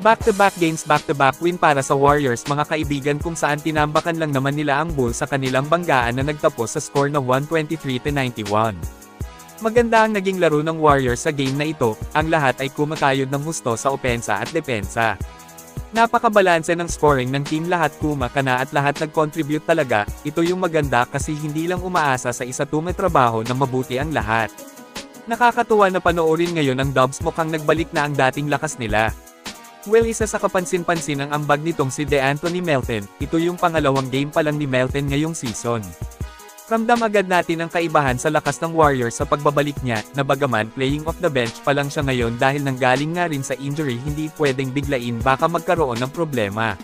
Back-to-back games, back-to-back win para sa Warriors mga kaibigan, kung saan tinambakan lang naman nila ang Bulls sa kanilang banggaan na nagtapos sa score na 123-91. Maganda ang naging laro ng Warriors sa game na ito, ang lahat ay kumakayod ng husto sa opensa at depensa. Napakabalanse ng scoring ng team, lahat kumakana at lahat nag-contribute talaga. Ito yung maganda kasi hindi lang umaasa sa isa tumatrabaho na mabuti ang lahat. Nakakatuwa na panoorin ngayon ang Dubs, mukhang nagbalik na ang dating lakas nila. Well, isa sa kapansin-pansin ang ambag nitong si DeAnthony Melton, ito yung pangalawang game pa lang ni Melton ngayong season. Ramdam agad natin ang kaibahan sa lakas ng Warriors sa pagbabalik niya, na bagaman playing off the bench pa lang siya ngayon dahil nanggaling nga rin sa injury, hindi pwedeng biglain baka magkaroon ng problema.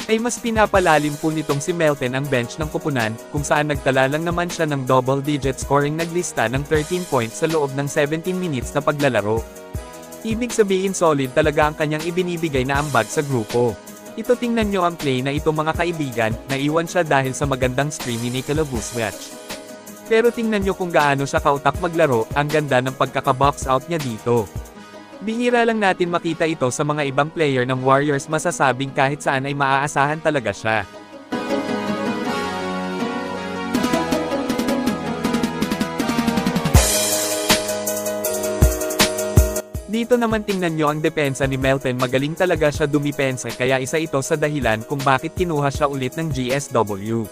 Ay mas pinapalalim po nitong si Melton ang bench ng koponan, kung saan nagtala lang naman siya ng double-digit scoring, naglista ng 13 points sa loob ng 17 minutes na paglalaro. Ibig sabihin solid talaga ang kanyang ibinibigay na ambag sa grupo. Ito, tingnan nyo ang play na ito mga kaibigan, naiwan siya dahil sa magandang screen ni Nikola Vucevic. Pero tingnan nyo kung gaano siya kautak maglaro, ang ganda ng pagkaka-box out niya dito. Bihira lang natin makita ito sa mga ibang player ng Warriors, masasabing kahit saan ay maaasahan talaga siya. Dito naman tingnan nyo ang depensa ni Melton, magaling talaga siya dumipensa, kaya isa ito sa dahilan kung bakit kinuha siya ulit ng GSW.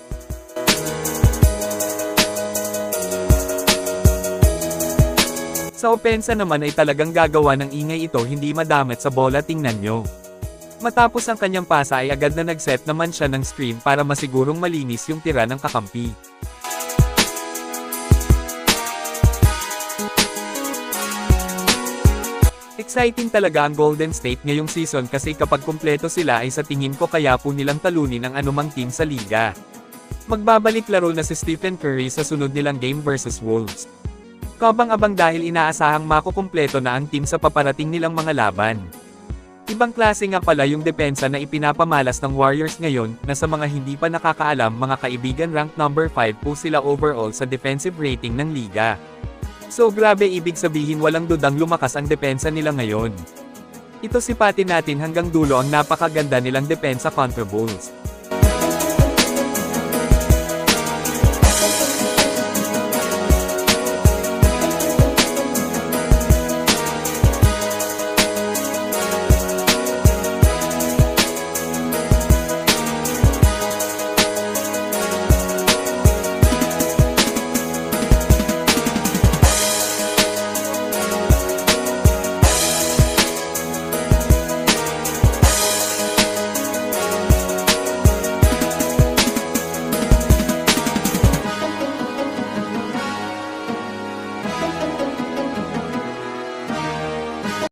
Sa opensa naman ay talagang gagawa ng ingay ito, hindi madamit sa bola, tingnan nyo. Matapos ang kanyang pasa ay agad na nag-set naman siya ng screen para masigurong malinis yung tira ng kakampi. Exciting talaga ang Golden State ngayong season kasi kapag kumpleto sila ay sa tingin ko kaya po nilang talunin ang anumang team sa liga. Magbabalik laro na si Stephen Curry sa sunod nilang game versus Wolves. Kabang-abang dahil inaasahang makukumpleto na ang team sa paparating nilang mga laban. Ibang klase nga pala yung depensa na ipinapamalas ng Warriors ngayon, na sa mga hindi pa nakakaalam mga kaibigan, ranked number 5 po sila overall sa defensive rating ng liga. So grabe, ibig sabihin walang dudang lumakas ang depensa nila ngayon. Ito sipatin natin hanggang dulo ang napakaganda nilang depensa kontra Bulls.